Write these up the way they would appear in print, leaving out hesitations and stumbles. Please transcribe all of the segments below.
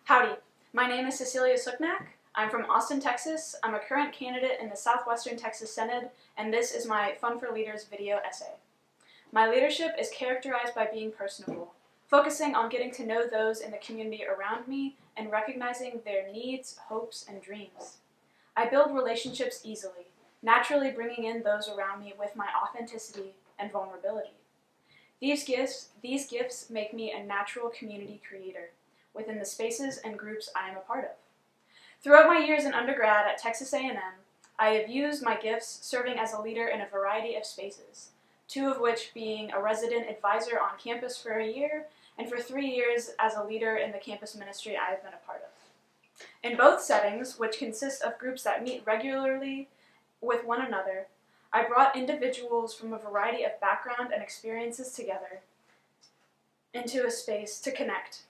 Howdy, my name is Cecilia Suknaic. I'm from Austin, Texas. I'm a current candidate in the Southwestern Texas Synod, and this is my Fun for Leaders video essay. My leadership is characterized by being personable, focusing on getting to know those in the community around me and recognizing their needs, hopes, and dreams. I build relationships easily, naturally bringing in those around me with my authenticity and vulnerability. These gifts make me a natural community creator within the spaces and groups I am a part of. Throughout my years in undergrad at Texas A&M, I have used my gifts serving as a leader in a variety of spaces, 2 of which being a resident advisor on campus for a year, and for 3 years as a leader in the campus ministry I have been a part of. In both settings, which consist of groups that meet regularly with one another, I brought individuals from a variety of background and experiences together into a space to connect.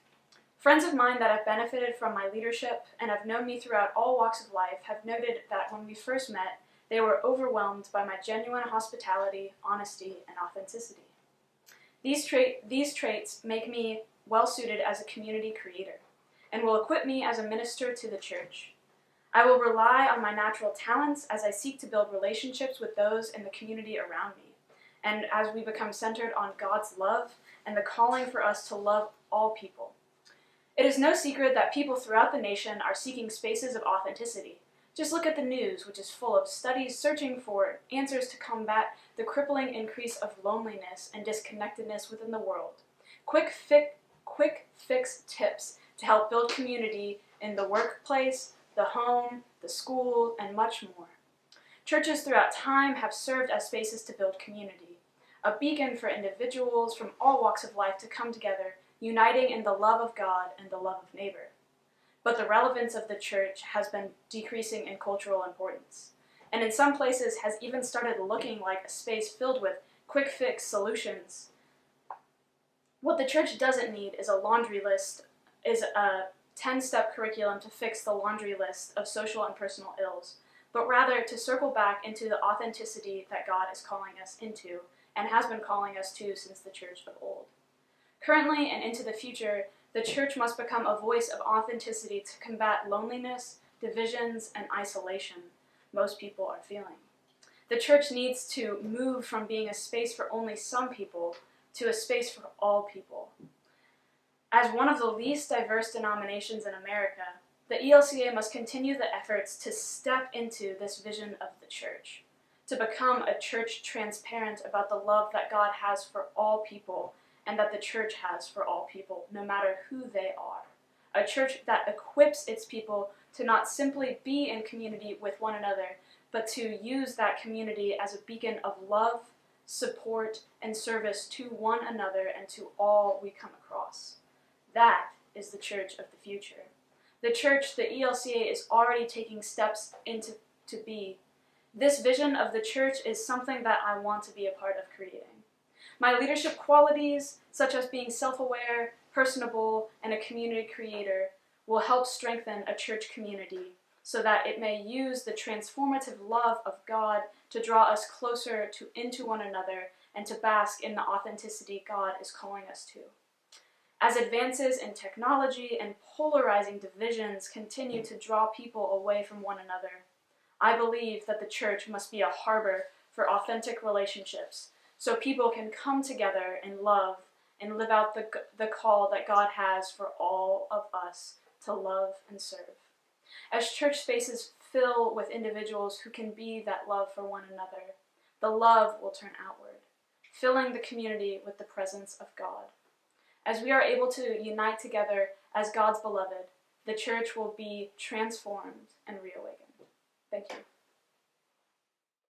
Friends of mine that have benefited from my leadership and have known me throughout all walks of life have noted that when we first met, they were overwhelmed by my genuine hospitality, honesty, and authenticity. These traits make me well-suited as a community creator and will equip me as a minister to the church. I will rely on my natural talents as I seek to build relationships with those in the community around me, and as we become centered on God's love and the calling for us to love all people. It is no secret that people throughout the nation are seeking spaces of authenticity. Just look at the news, which is full of studies searching for answers to combat the crippling increase of loneliness and disconnectedness within the world. Quick fix tips to help build community in the workplace, the home, the school, and much more. Churches throughout time have served as spaces to build community, a beacon for individuals from all walks of life to come together, uniting in the love of God and the love of neighbor. But the relevance of the church has been decreasing in cultural importance, and in some places has even started looking like a space filled with quick fix solutions. What the church doesn't need is a 10-step curriculum to fix the laundry list of social and personal ills, but rather to circle back into the authenticity that God is calling us into and has been calling us to since the church of old. Currently and into the future, the church must become a voice of authenticity to combat loneliness, divisions, and isolation most people are feeling. The church needs to move from being a space for only some people to a space for all people. As one of the least diverse denominations in America, the ELCA must continue the efforts to step into this vision of the church, to become a church transparent about the love that God has for all people and that the church has for all people, no matter who they are. A church that equips its people to not simply be in community with one another, but to use that community as a beacon of love, support, and service to one another and to all we come across. That is the church of the future. The church the ELCA is already taking steps into to be. This vision of the church is something that I want to be a part of creating. My leadership qualities, such as being self-aware, personable, and a community creator, will help strengthen a church community so that it may use the transformative love of God to draw us closer into one another and to bask in the authenticity God is calling us to. As advances in technology and polarizing divisions continue to draw people away from one another, I believe that the church must be a harbor for authentic relationships so people can come together in love and live out the call that God has for all of us to love and serve. As church spaces fill with individuals who can be that love for one another, the love will turn outward, filling the community with the presence of God. As we are able to unite together as God's beloved, the church will be transformed and reawakened. Thank you.